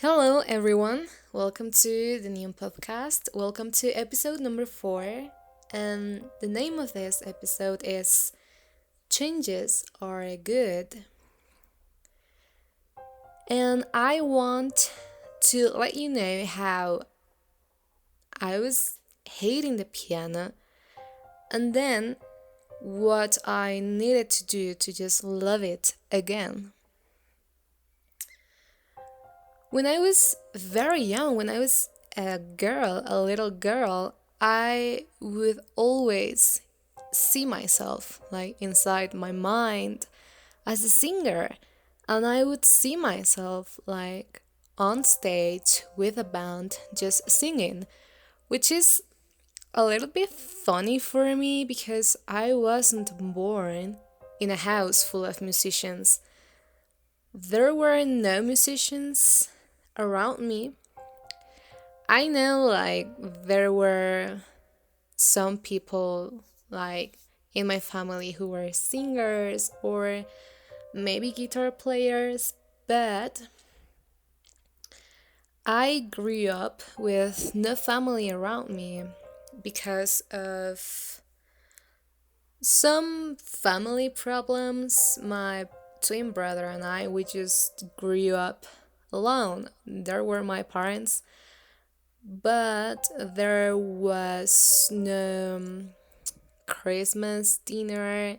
Hello, everyone. Welcome to the new podcast. Welcome to episode number 4. And the name of this episode is Changes Are Good. And I want to let you know how I was hating the piano and then what I needed to do to just love it again. When I was very young, when I was a little girl, I would always see myself like inside my mind as a singer, and I would see myself like on stage with a band just singing, which is a little bit funny for me because I wasn't born in a house full of musicians. There were no musicians around me. I know like there were some people like in my family who were singers or maybe guitar players, but I grew up with no family around me because of some family problems. My twin brother and I, we just grew up alone. There were my parents, but there was no Christmas dinner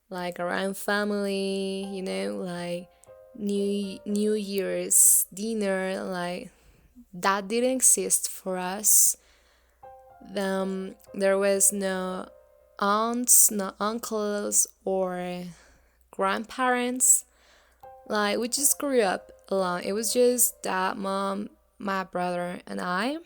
like around family, like New Year's dinner, like that didn't exist for us. There was no aunts, no uncles or grandparents. Like we just grew up alone. It was just dad, mom, my brother and I.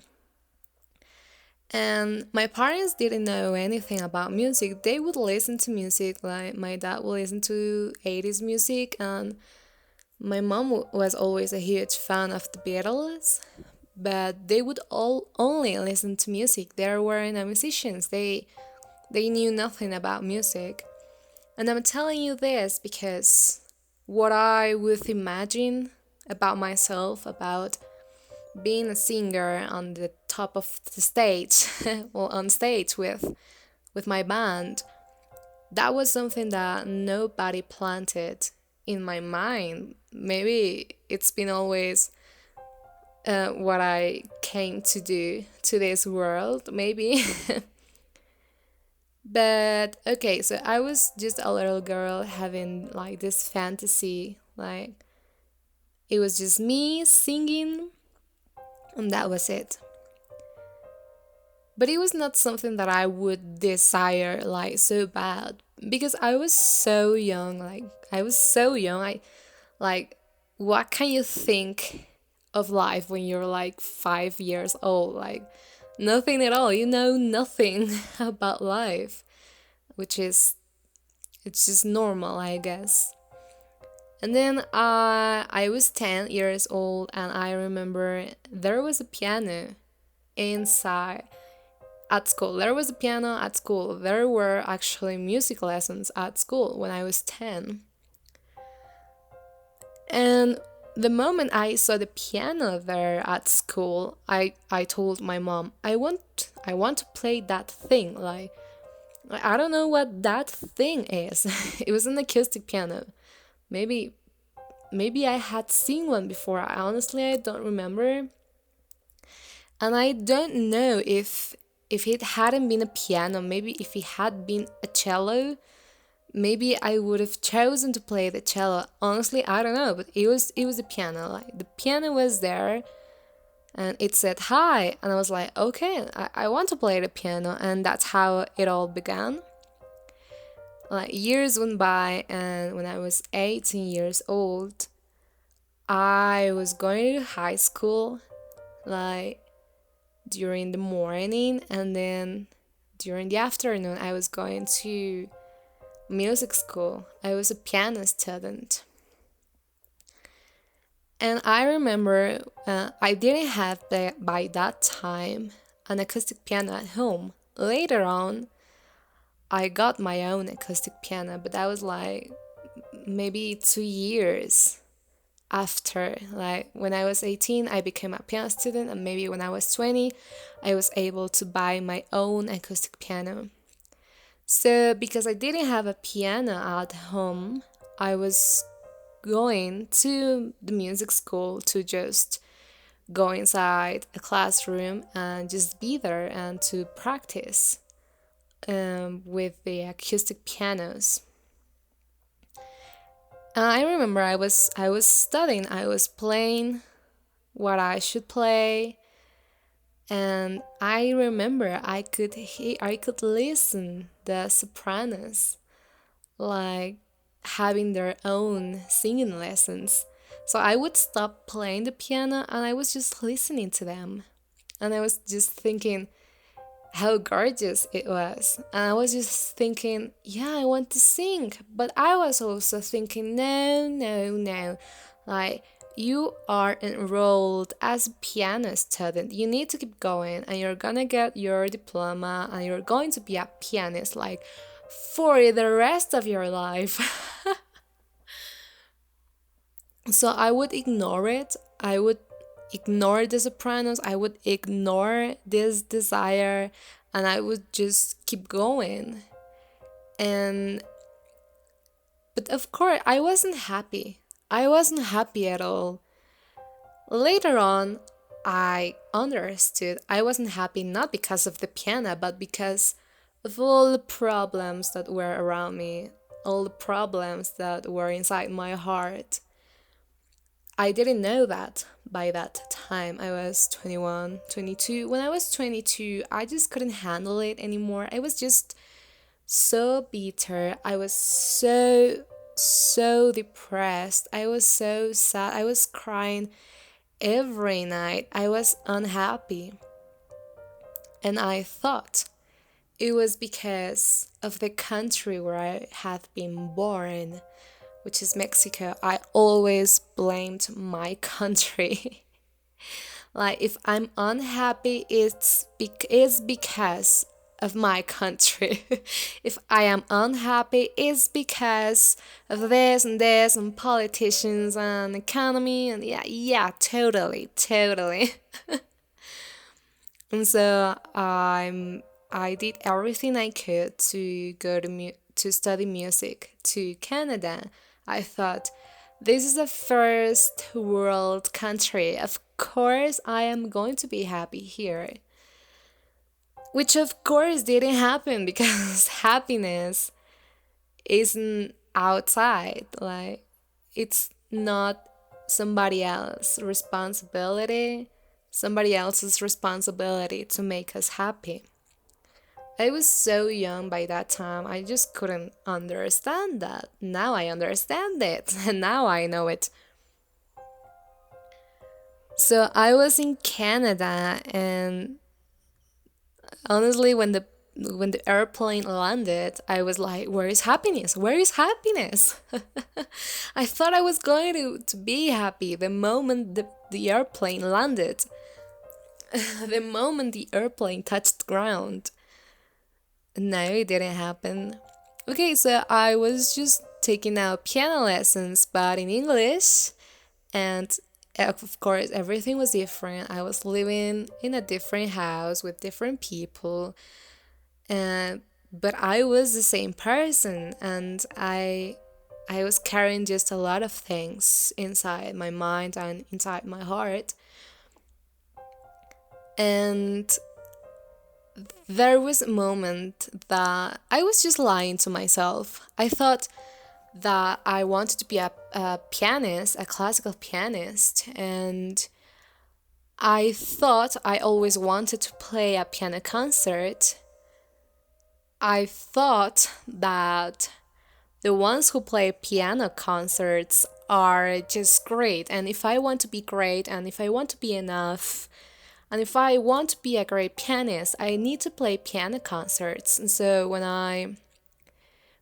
And my parents didn't know anything about music. They would listen to music, like my dad would listen to 80s music, and my mom was always a huge fan of the Beatles, but they would all only listen to music. There were no musicians. They knew nothing about music. And I'm telling you this because what I would imagine about myself, about being a singer on the top of the stage, well, on stage with my band, that was something that nobody planted in my mind. Maybe it's been always what I came to do to this world, maybe. But okay, so I was just a little girl having like this fantasy, like it was just me singing, and that was it. But it was not something that I would desire like so bad because I was so young. Like I was so young. I like what can you think of life when you're like 5 years old? Like nothing at all. You know nothing about life, which is it's just normal, I guess. And then I was 10 years old, and I remember there was a piano inside at school. There was a piano at school. There were actually music lessons at school when I was 10. And the moment I saw the piano there at school, I told my mom, I want to play that thing. Like I don't know what that thing is. It was an acoustic piano. Maybe maybe I had seen one before. I don't remember. And I don't know if it hadn't been a piano, maybe if it had been a cello, maybe I would have chosen to play the cello. Honestly, I don't know, but it was a piano. Like the piano was there and it said hi, and I was like, okay, I want to play the piano, and that's how it all began. Like years went by, and when I was 18 years old, I was going to high school, like during the morning, and then during the afternoon I was going to music school. I was a piano student. And I remember I didn't have by that time an acoustic piano at home. Later on, I got my own acoustic piano, but that was like maybe 2 years after. Like when I was 18, I became a piano student, and maybe when I was 20, I was able to buy my own acoustic piano. So because I didn't have a piano at home, I was going to the music school to just go inside a classroom and just be there and to practice with the acoustic pianos. And I remember I was studying, I was playing what I should play, and I remember I could listen the sopranos like having their own singing lessons. So I would stop playing the piano and I was just listening to them. And I was just thinking how gorgeous it was. And I was just thinking, yeah, I want to sing. But I was also thinking, no, no, no. Like, you are enrolled as a piano student. You need to keep going and you're gonna get your diploma and you're going to be a pianist like for the rest of your life. So I would ignore it. I would ignore the sopranos. I would ignore this desire and I would just keep going. And but of course, I wasn't happy. I wasn't happy at all. Later on, I understood I wasn't happy not because of the piano, but because of all the problems that were around me, all the problems that were inside my heart. I didn't know that by that time. I was 21, 22. When I was 22, I just couldn't handle it anymore. I was just so bitter. I was so depressed. I was so sad. I was crying every night. I was unhappy. And I thought it was because of the country where I had been born, which is Mexico. I always blamed my country. Like, if I'm unhappy, it's because of my country. If I am unhappy, it's because of this and politicians and economy and yeah, totally, totally. And so I did everything I could to go to study music to Canada. I thought this is a first world country. Of course, I am going to be happy here. Which of course didn't happen because happiness isn't outside. Like, it's not somebody else's responsibility to make us happy. I was so young by that time, I just couldn't understand that. Now I understand it, and now I know it. So I was in Canada, and honestly, when the airplane landed, I was like, where is happiness? Where is happiness? I thought I was going to be happy the moment the airplane landed, the moment the airplane touched ground. No, it didn't happen. Okay, so I was just taking out piano lessons, but in English, and of course, everything was different. I was living in a different house with different people, and but I was the same person, and I was carrying just a lot of things inside my mind and inside my heart. And there was a moment that I was just lying to myself. I thought that I wanted to be a pianist, a classical pianist, and I thought I always wanted to play a piano concert. I thought that the ones who play piano concerts are just great, and if I want to be great, and if I want to be enough, and if I want to be a great pianist, I need to play piano concerts. And so when I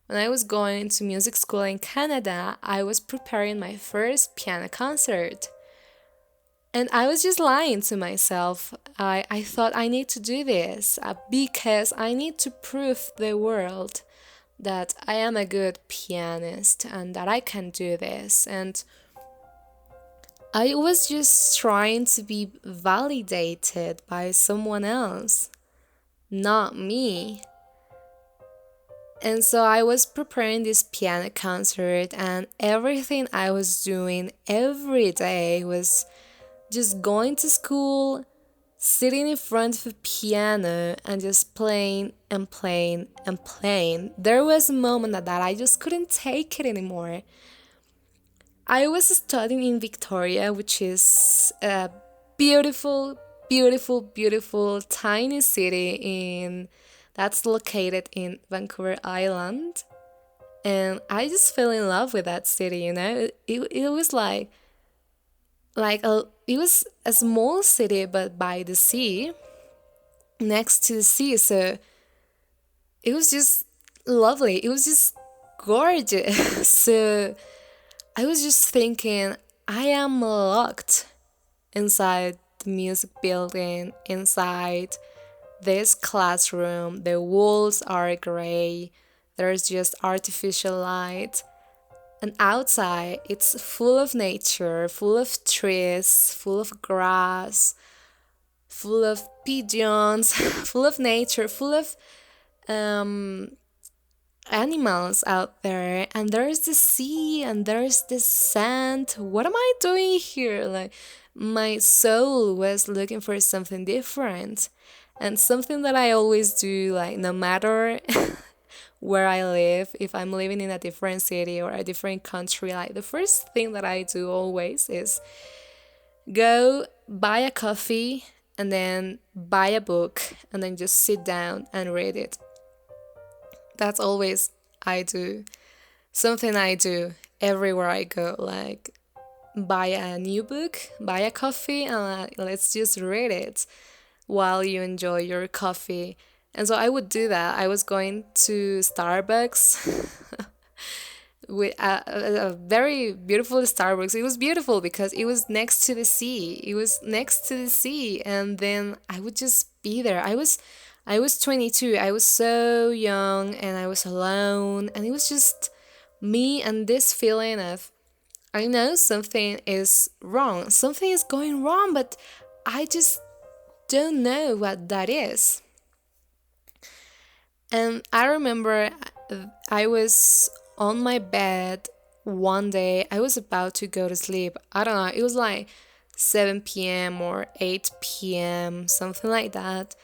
was going to music school in Canada, I was preparing my first piano concert. And I was just lying to myself. I thought I need to do this because I need to prove the world that I am a good pianist and that I can do this. And I was just trying to be validated by someone else, not me. And so I was preparing this piano concert, and everything I was doing every day was just going to school, sitting in front of a piano, and just playing and playing and playing. There was a moment that I just couldn't take it anymore. I was studying in Victoria, which is a beautiful, beautiful, beautiful tiny city in that's located in Vancouver Island. And I just fell in love with that city, you know? It was it was a small city but by the sea, next to the sea, so it was just lovely. It was just gorgeous. So I was just thinking, I am locked inside the music building, inside this classroom. The walls are gray, there's just artificial light. And outside, it's full of nature, full of trees, full of grass, full of pigeons, full of nature, full of um, animals out there. And there's the sea and there's the sand. What am I doing here? Like, my soul was looking for something different. And something that I always do, like, no matter where I live, if I'm living in a different city or a different country, like the first thing that I do always is go buy a coffee and then buy a book and then just sit down and read it. That's always I do. Something I do everywhere I go, like buy a new book, buy a coffee, and let's just read it while you enjoy your coffee. And so I would do that. I was going to Starbucks with a very beautiful Starbucks. It was beautiful because it was next to the sea. It was next to the sea, and then I would just be there. I was 22. I was so young and I was alone, and it was just me and this feeling of I know something is wrong. Something is going wrong, but I just don't know what that is. And I remember I was on my bed one day. I was about to go to sleep. I don't know, it was like 7 p.m. or 8 p.m., something like that.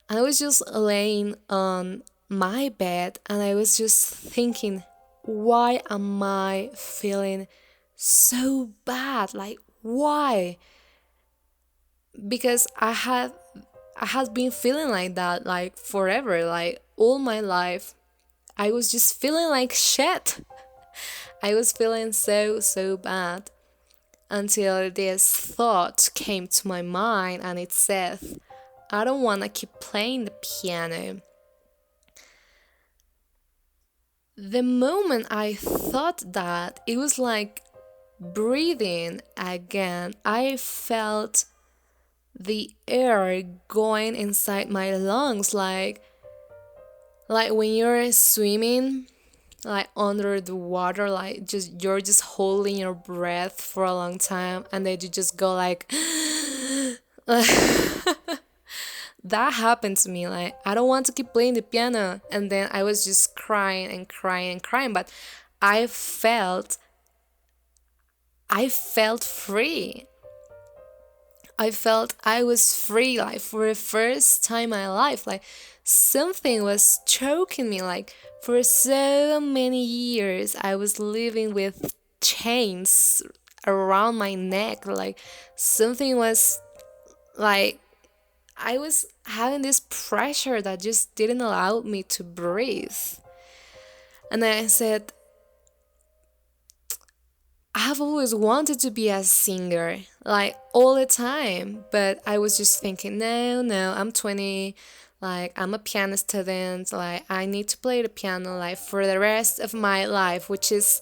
I was just laying on my bed and I was just thinking, why am I feeling so bad? Like, why? Because I had been feeling like that like forever, like all my life. I was just feeling like shit. I was feeling so bad until this thought came to my mind and it said, I don't want to keep playing the piano. The moment I thought that, it was like breathing again. I felt the air going inside my lungs, like when you're swimming like under the water, like just you're just holding your breath for a long time and then you just go like that happened to me. Like, I don't want to keep playing the piano, and then I was just crying and crying and crying, but I felt free. I felt I was free, like for the first time in my life. Like something was choking me. Like for so many years, I was living with chains around my neck. Like something was like I was having this pressure that just didn't allow me to breathe. And then I said, I've always wanted to be a singer, like all the time, but I was just thinking, no, I'm 20, like I'm a piano student, like I need to play the piano like for the rest of my life, which is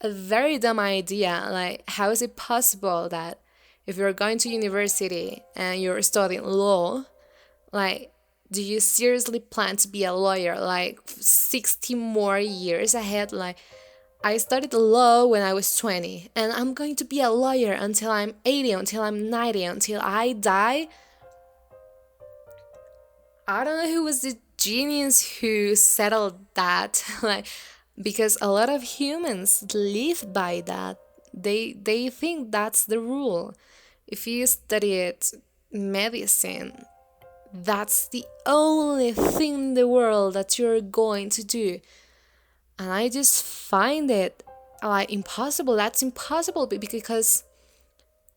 a very dumb idea. Like, how is it possible that if you're going to university and you're studying law, like, do you seriously plan to be a lawyer like 60 more years ahead? Like, I studied law when I was 20, and I'm going to be a lawyer until I'm 80, until I'm 90, until I die. I don't know who was the genius who settled that, like, because a lot of humans live by that. They think that's the rule. If you studied medicine, that's the only thing in the world that you're going to do. And I just find it like impossible. That's impossible because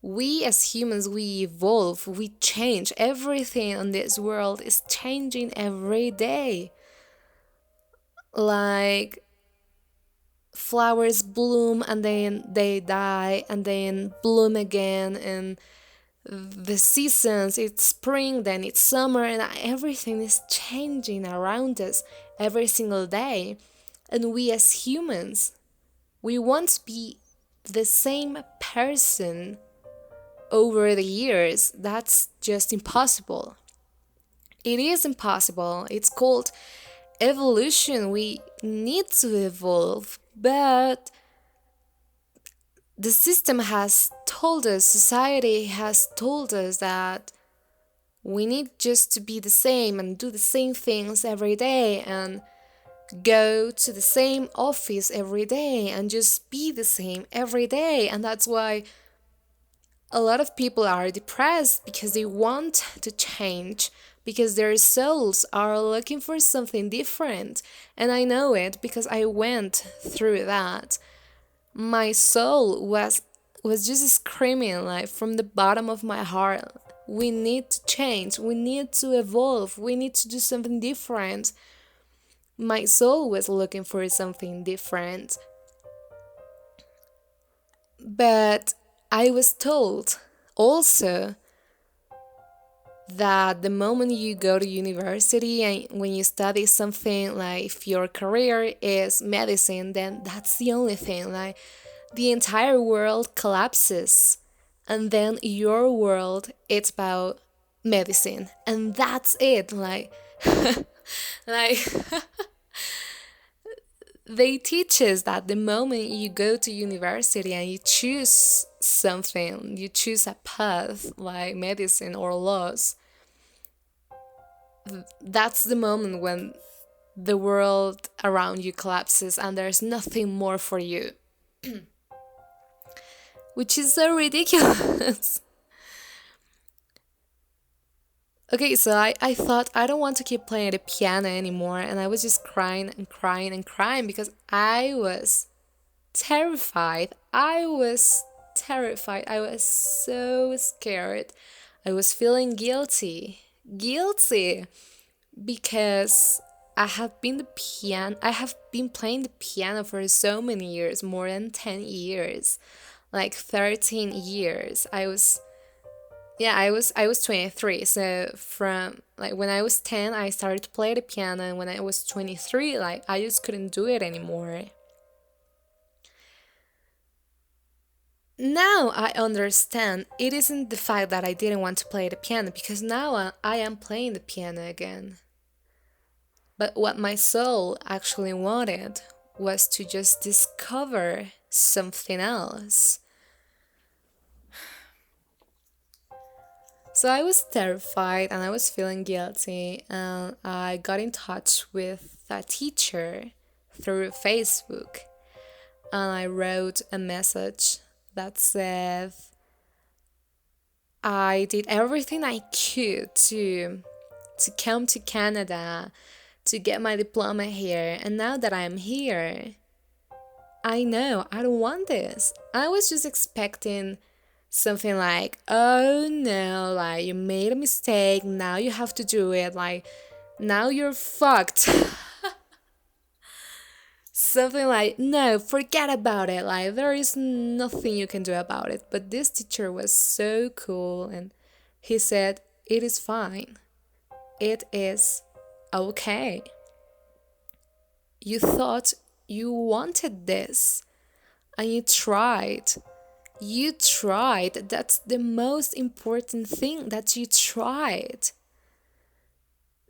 we as humans, we evolve, we change. Everything on this world is changing every day. Like flowers bloom and then they die and then bloom again, and the seasons, it's spring, then it's summer, and everything is changing around us every single day. And we as humans, we won't be the same person over the years. That's just impossible. It is impossible. It's called evolution. We need to evolve, but the system has told us, society has told us that we need just to be the same and do the same things every day and go to the same office every day and just be the same every day. And that's why a lot of people are depressed, because they want to change, because their souls are looking for something different. And I know it because I went through that. My soul was just screaming like from the bottom of my heart, we need to change, we need to evolve, we need to do something different. My soul was looking for something different. But I was told also that the moment you go to university and when you study something, like if your career is medicine, then that's the only thing. Like the entire world collapses, and then your world, it's about medicine, and that's it. Like like they teach us that the moment you go to university and you choose something, you choose a path like medicine or laws, that's the moment when the world around you collapses and there's nothing more for you. Which is so ridiculous. Okay, so I thought I don't want to keep playing the piano anymore, and I was just crying and crying and crying because I was terrified. I was terrified. I was so scared. I was feeling guilty. Guilty because I have been playing the piano for so many years, more than 10 years. Like 13 years. I was 23. So from like when I was 10, I started to play the piano, and when I was 23, like I just couldn't do it anymore. Now I understand it isn't the fact that I didn't want to play the piano, because now I am playing the piano again. But what my soul actually wanted was to just discover something else. So I was terrified and I was feeling guilty, and I got in touch with a teacher through Facebook, and I wrote a message that said I did everything I could to come to Canada to get my diploma here, and now that I'm here, I know I don't want this. I was just expecting something like, oh no, like you made a mistake, now you have to do it, like now you're fucked. Something like, no, forget about it, like there is nothing you can do about it. But this teacher was so cool, and he said, it is fine, it is okay. You thought you wanted this, and you tried. You tried. That's the most important thing, that you tried.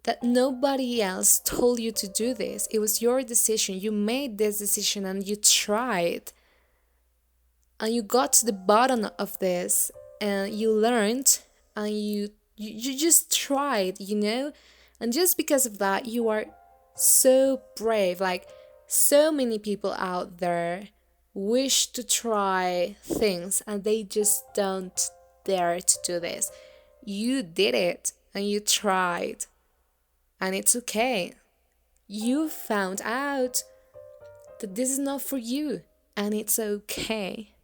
that nobody else told you to do this. It was your decision. You made this decision and you tried. And you got to the bottom of this and you learned and you just tried, And just because of that, you are so brave. Like, so many people out there wish to try things and they just don't dare to do this. You did it and you tried, and it's okay. You found out that this is not for you, and it's okay.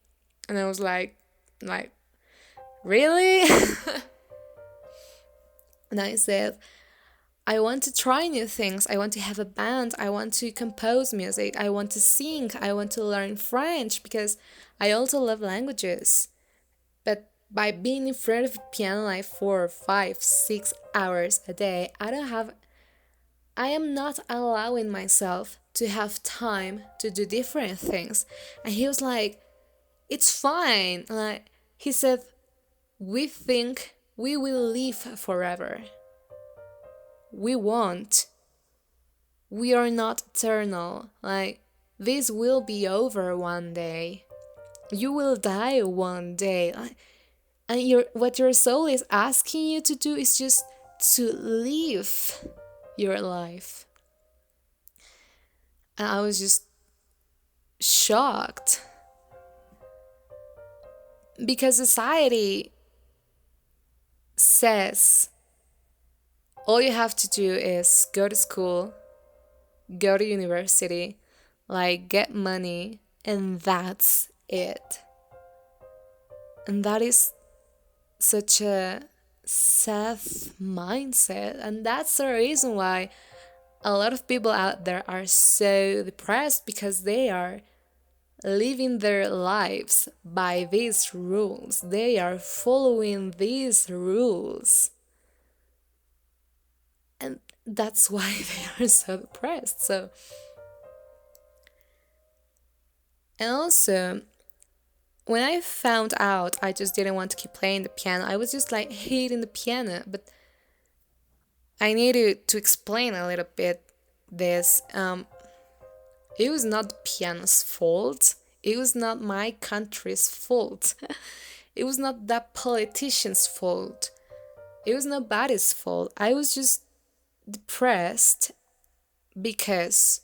And I was like, really? And I said, I want to try new things. I want to have a band. I want to compose music. I want to sing. I want to learn French because I also love languages. But by being in front of a piano like 4, 5, 6 hours a day, I am not allowing myself to have time to do different things. And he was like, it's fine. Like, he said, we think we will live forever. We won't. We are not eternal. Like, this will be over one day. You will die one day. And what your soul is asking you to do is just to live your life. And I was just shocked. Because society says all you have to do is go to school, go to university, like get money, and that's it. And that is such a sad mindset. And that's the reason why a lot of people out there are so depressed, because they are living their lives by these rules. They are following these rules. And that's why they are so depressed. And also, when I found out I just didn't want to keep playing the piano, I was just like hating the piano. But I needed to explain a little bit this. It was not the piano's fault. It was not my country's fault. It was not that politician's fault. It was nobody's fault. I was just depressed because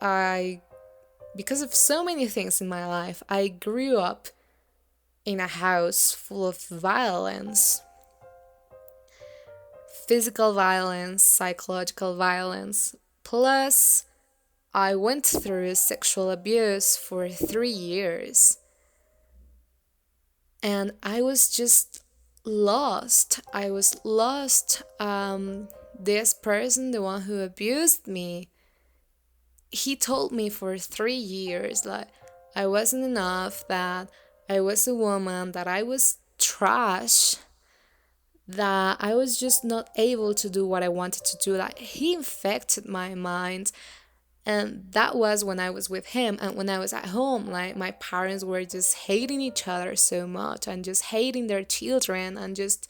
of so many things in my life. I grew up in a house full of violence. Physical violence, psychological violence. Plus, I went through sexual abuse for 3 years. And I was just lost. I was lost. This person, the one who abused me, he told me for 3 years that I wasn't enough, that I was a woman, that I was trash, that I was just not able to do what I wanted to do. Like, he infected my mind. And that was when I was with him. And when I was at home, like, my parents were just hating each other so much and just hating their children and just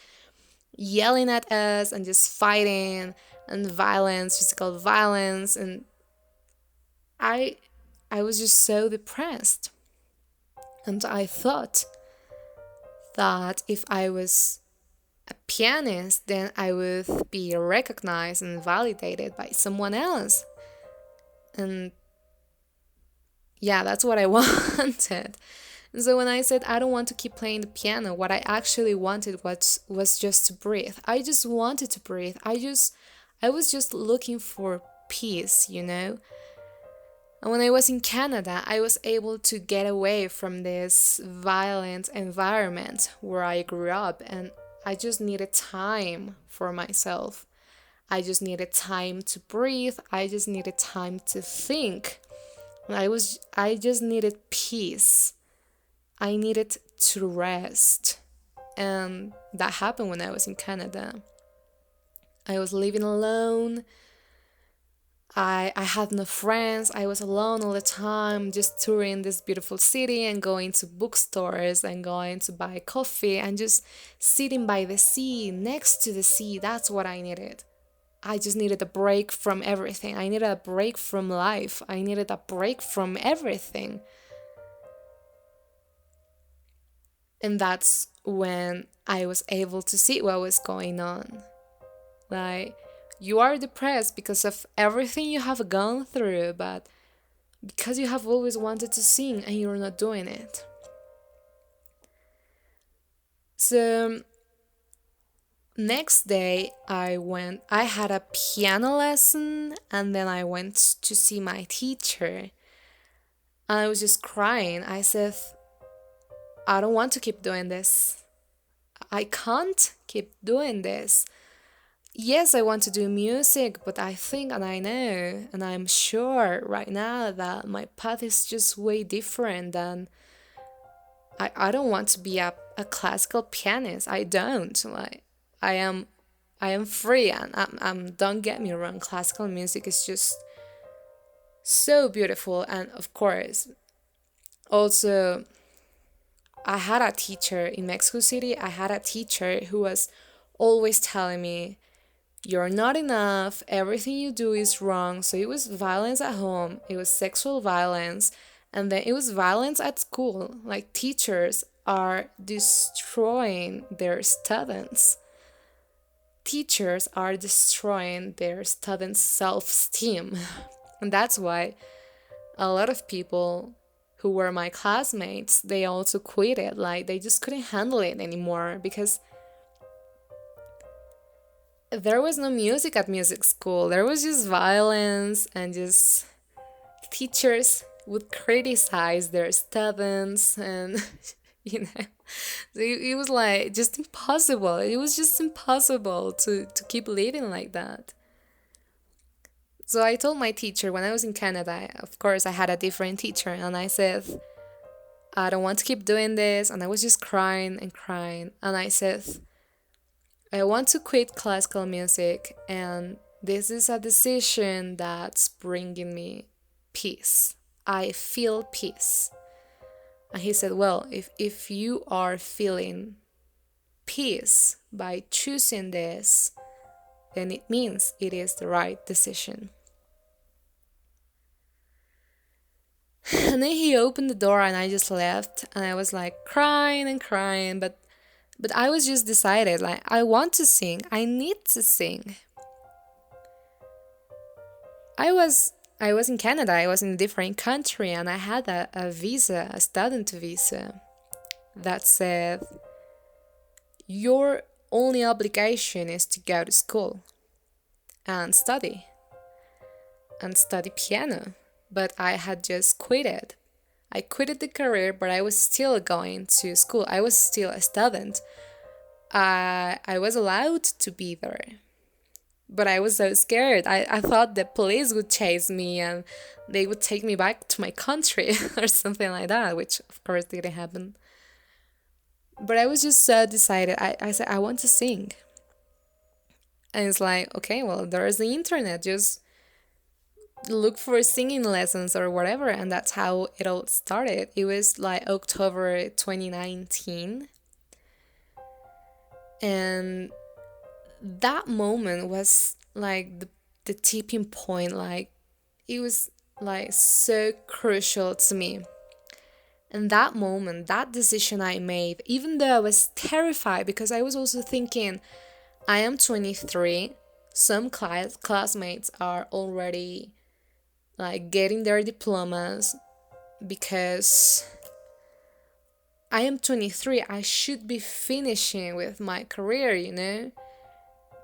yelling at us and just fighting and violence, physical violence. And I was just so depressed. And I thought that if I was a pianist, then I would be recognized and validated by someone else. And yeah, that's what I wanted. And so when I said I don't want to keep playing the piano, what I actually wanted was just to breathe. I just wanted to breathe. I was just looking for peace, And when I was in Canada, I was able to get away from this violent environment where I grew up, and I just needed time for myself. I just needed time to breathe. I just needed time to think. I just needed peace. I needed to rest. And that happened when I was in Canada. I was living alone. I had no friends. I was alone all the time, just touring this beautiful city and going to bookstores and going to buy coffee and just sitting by the sea, next to the sea. That's what I needed. I just needed a break from everything. I needed a break from life. I needed a break from everything. And that's when I was able to see what was going on. Like, you are depressed because of everything you have gone through, but because you have always wanted to sing and you're not doing it. So next day I had a piano lesson, and then I went to see my teacher. And I was just crying. I said, I don't want to keep doing this. I can't keep doing this. Yes, I want to do music, but I think and I know and I'm sure right now that my path is just way different than I don't want to be a classical pianist. I don't. Like, I am free, and don't get me wrong, classical music is just so beautiful. And of course, also, I had a teacher in Mexico City. I had a teacher who was always telling me, you're not enough, everything you do is wrong. So it was violence at home, it was sexual violence, and then it was violence at school. Like, teachers are destroying their students. Teachers are destroying their students' self-esteem. And that's why a lot of people who were my classmates, they also quit. Like, they just couldn't handle it anymore because there was no music at music school. There was just violence, and just teachers would criticize their students, and it was like just impossible. It was just impossible to keep living like that. So I told my teacher when I was in Canada, of course I had a different teacher, and I said, I don't want to keep doing this. And I was just crying and crying. And I said, I want to quit classical music, and this is a decision that's bringing me peace. I feel peace. And he said, well, if you are feeling peace by choosing this, then it means it is the right decision. And then he opened the door, and I just left, and I was like crying and crying, but I was just decided, like, I want to sing. I need to sing. I was in Canada. I was in a different country, and I had a visa, a student visa, that said your only obligation is to go to school and study piano. But I had just quitted. I quitted the career, but I was still going to school. I was still a student. I was allowed to be there. But I was so scared. I thought the police would chase me and they would take me back to my country or something like that, which of course didn't happen. But I was just so decided. I said, I want to sing. And it's like, okay, well, there's the internet. Just look for singing lessons or whatever. And that's how it all started. It was like October 2019. And that moment was like the tipping point. Like, it was like so crucial to me. And that moment, that decision I made, even though I was terrified, because I was also thinking, I am 23, some classmates are already like getting their diplomas, because I am 23, I should be finishing with my career.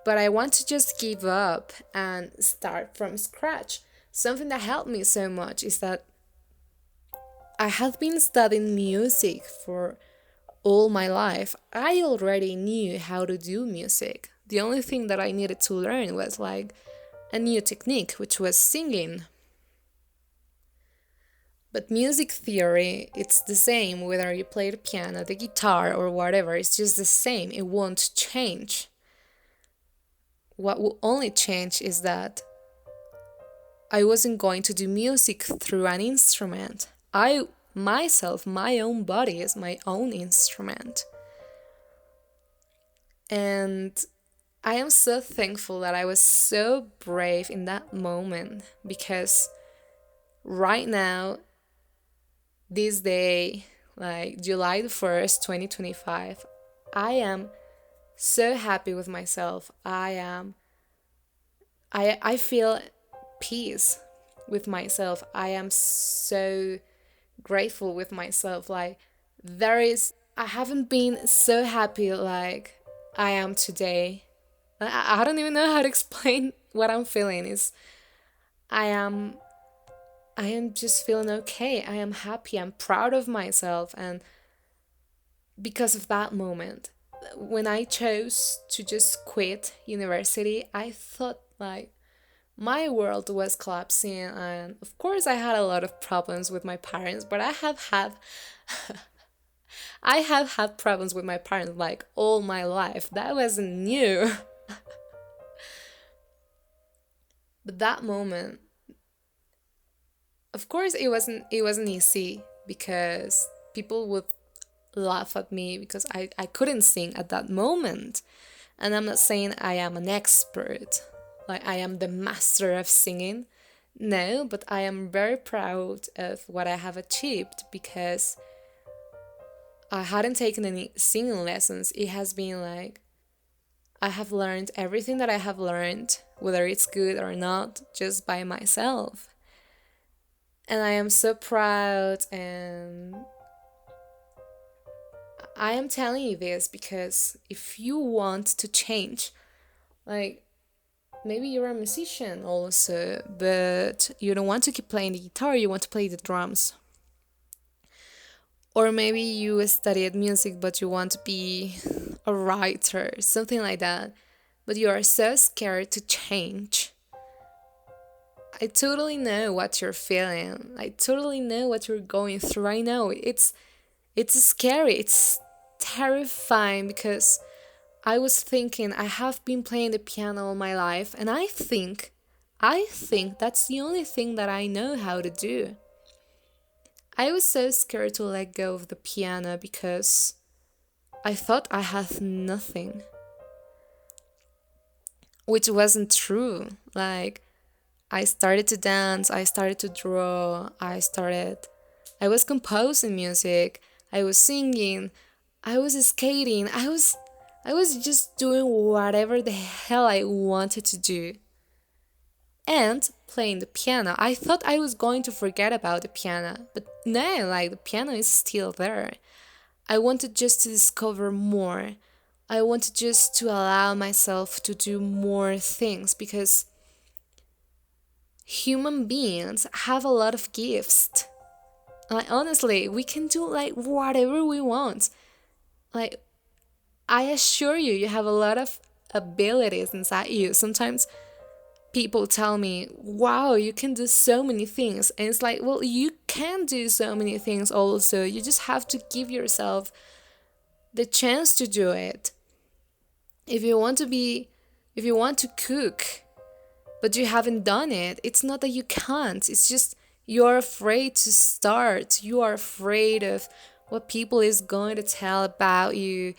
But I want to just give up and start from scratch. Something that helped me so much is that I had been studying music for all my life. I already knew how to do music. The only thing that I needed to learn was like a new technique, which was singing. But music theory, it's the same whether you play the piano, the guitar, or whatever. It's just the same. It won't change. What will only change is that I wasn't going to do music through an instrument. My own body is my own instrument. And I am so thankful that I was so brave in that moment, because right now, this day, like July the 1st, 2025, I am so happy with myself. I feel peace with myself. I am so grateful with myself. Like, I haven't been so happy like I am today. I don't even know how to explain what I'm feeling. I am I am just feeling okay. I am happy. I'm proud of myself. And because of that moment, when I chose to just quit university, I thought like my world was collapsing. And of course, I had a lot of problems with my parents, but I have had problems with my parents like all my life. That wasn't new. But that moment, of course, it wasn't easy, because people would laugh at me because I couldn't sing at that moment. And I'm not saying I am an expert, like I am the master of singing. No, but I am very proud of what I have achieved, because I hadn't taken any singing lessons. It has been like I have learned everything that I have learned, whether it's good or not, just by myself. And I am so proud, and I am telling you this because if you want to change, like maybe you're a musician also, but you don't want to keep playing the guitar, you want to play the drums. Or maybe you studied music but you want to be a writer, something like that, but you are so scared to change. I totally know what you're feeling. I totally know what you're going through. I know it's scary. It's terrifying, because I was thinking I have been playing the piano all my life, and I think that's the only thing that I know how to do. I was so scared to let go of the piano because I thought I had nothing, which wasn't true. Like, I started to dance, I started to draw, I was composing music, I was singing, I was skating, I was just doing whatever the hell I wanted to do. And playing the piano. I thought I was going to forget about the piano, but no, like the piano is still there. I wanted just to discover more. I wanted just to allow myself to do more things, because human beings have a lot of gifts. Like, honestly, we can do like whatever we want. Like, I assure you, you have a lot of abilities inside you. Sometimes people tell me, wow, you can do so many things. And it's like, well, you can do so many things also. You just have to give yourself the chance to do it. If you want to be, if you want to cook, but you haven't done it, it's not that you can't. It's just you're afraid to start. You are afraid of what people is going to tell about you.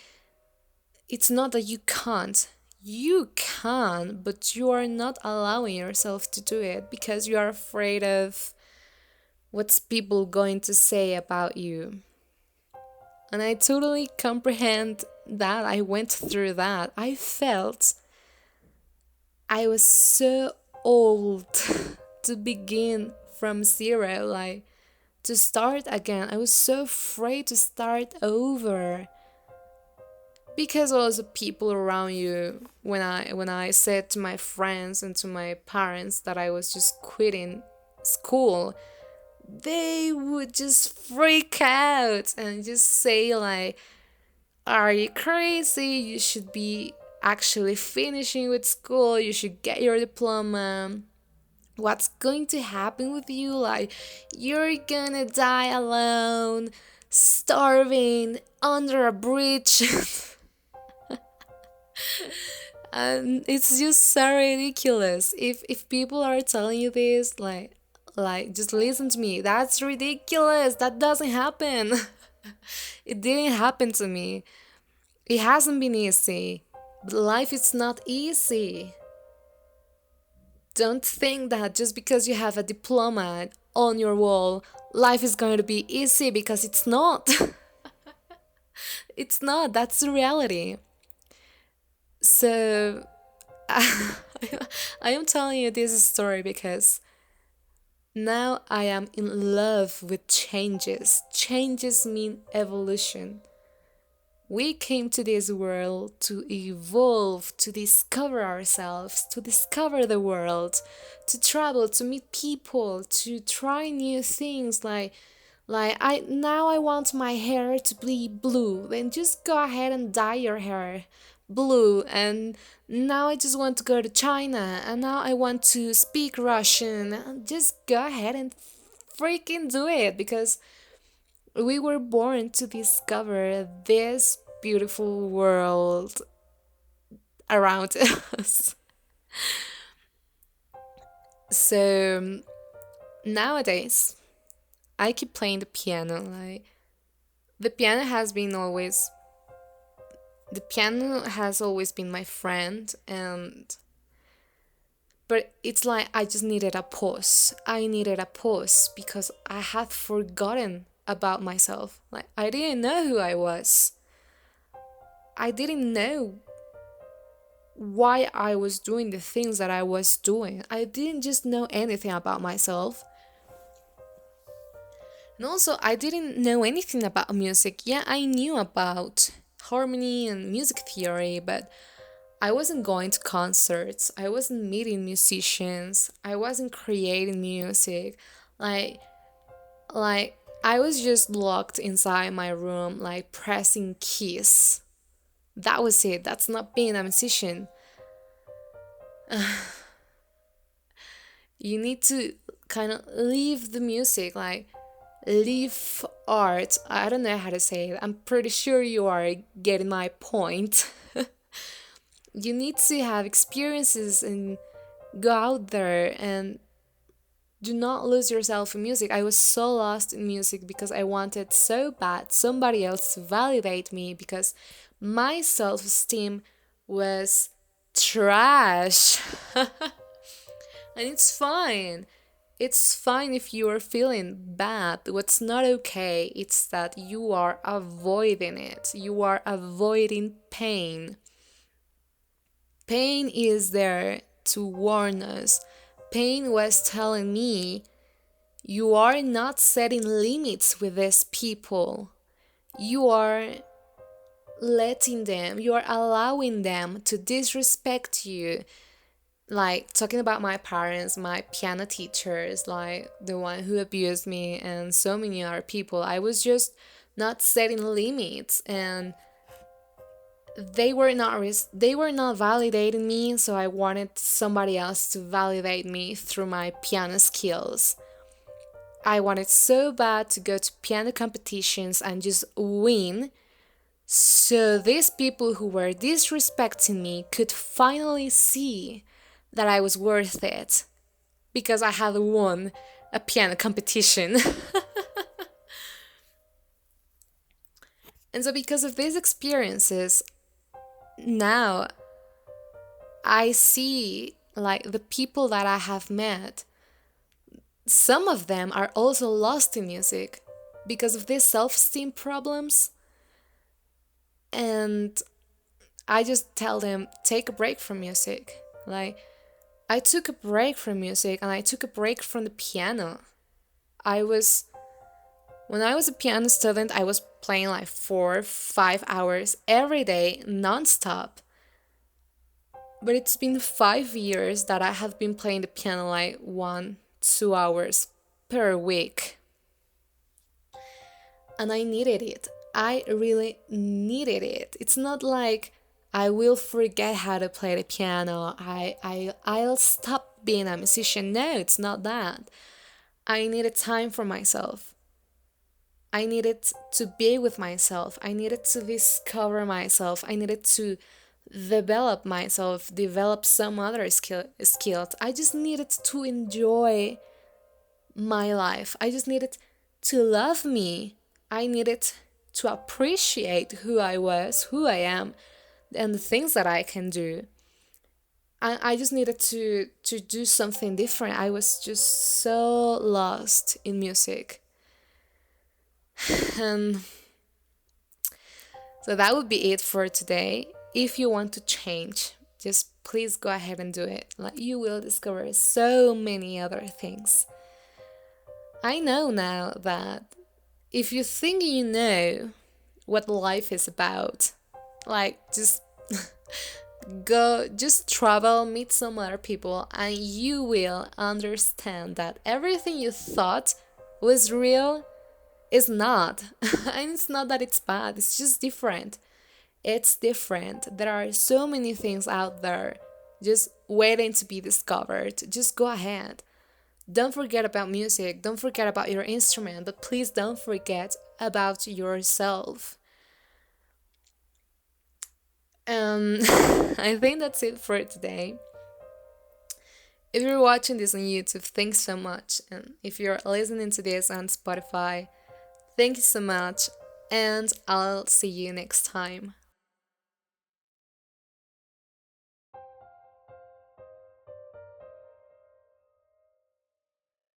It's not that you can't. You can, but you are not allowing yourself to do it because you are afraid of what's people going to say about you. And I totally comprehend that. I went through that. I felt I was so old to begin from zero, like to start again. I was so afraid to start over. Because also people around you, when I said to my friends and to my parents that I was just quitting school, they would just freak out and just say like, are you crazy? You should be actually finishing with school. You should get your diploma. What's going to happen with you? Like, you're gonna die alone, starving under a bridge. And it's just so ridiculous. If people are telling you this, like just listen to me. That's ridiculous. That doesn't happen. It didn't happen to me. It hasn't been easy. But life is not easy. Don't think that just because you have a diploma on your wall, life is going to be easy, because it's not. It's not. That's the reality. So, I am telling you this story because now I am in love with changes. Changes mean evolution. We came to this world to evolve, to discover ourselves, to discover the world, to travel, to meet people, to try new things. I want my hair to be blue. Then just go ahead and dye your hair blue. And now I just want to go to China, and now I want to speak Russian. Just go ahead and freaking do it, because we were born to discover this beautiful world around us. So nowadays, I keep playing the piano. The piano has been always the piano has always been my friend, and but it's like I just needed a pause. I needed a pause because I had forgotten about myself. Like, I didn't know who I was. I didn't know why I was doing the things that I was doing. I didn't just know anything about myself. And also, I didn't know anything about music. Yeah, I knew about harmony and music theory, but I wasn't going to concerts. I wasn't meeting musicians. I wasn't creating music. Like, like I was just locked inside my room, like pressing keys. That was it. That's not being a musician. You need to kind of leave the music, like leave art. I don't know how to say it. I'm pretty sure you are getting my point. You need to have experiences and go out there and do not lose yourself in music. I was so lost in music because I wanted so bad somebody else to validate me, because my self esteem was trash. And it's fine. It's fine if you are feeling bad. What's not okay, it's that you are avoiding it. You are avoiding pain. Pain is there to warn us. Pain was telling me, you are not setting limits with these people. You are letting them, you are allowing them to disrespect you. Like, talking about my parents, my piano teachers, like the one who abused me, and so many other people. I was just not setting limits, and they were not validating me, so I wanted somebody else to validate me through my piano skills. I wanted so bad to go to piano competitions and just win, so these people who were disrespecting me could finally see that I was worth it, because I had won a piano competition. And so, because of these experiences, now I see, like, the people that I have met, some of them are also lost in music because of these self-esteem problems. And I just tell them, take a break from music. Like, I took a break from music, and I took a break from the piano. When I was a piano student, I was playing like 4 or 5 hours every day, non-stop. But it's been 5 years that I have been playing the piano like 1-2 hours per week. And I needed it. I really needed it. It's not like I will forget how to play the piano. I'll stop being a musician. No, it's not that. I needed time for myself. I needed to be with myself. I needed to discover myself. I needed to develop myself, develop some other skills. I just needed to enjoy my life. I just needed to love me. I needed to appreciate who I was, who I am, and the things that I can do. I just needed to do something different. I was just so lost in music. And so that would be it for today. If you want to change, just please go ahead and do it. Like, you will discover so many other things. I know now that if you think you know what life is about, like, just go, just travel, meet some other people, and you will understand that everything you thought was real is not. And it's not that it's bad, it's just different. It's different. There are so many things out there just waiting to be discovered. Just go ahead. Don't forget about music, don't forget about your instrument, but please don't forget about yourself. I think that's it for today. If you're watching this on YouTube, thanks so much. And if you're listening to this on Spotify, thank you so much. And I'll see you next time.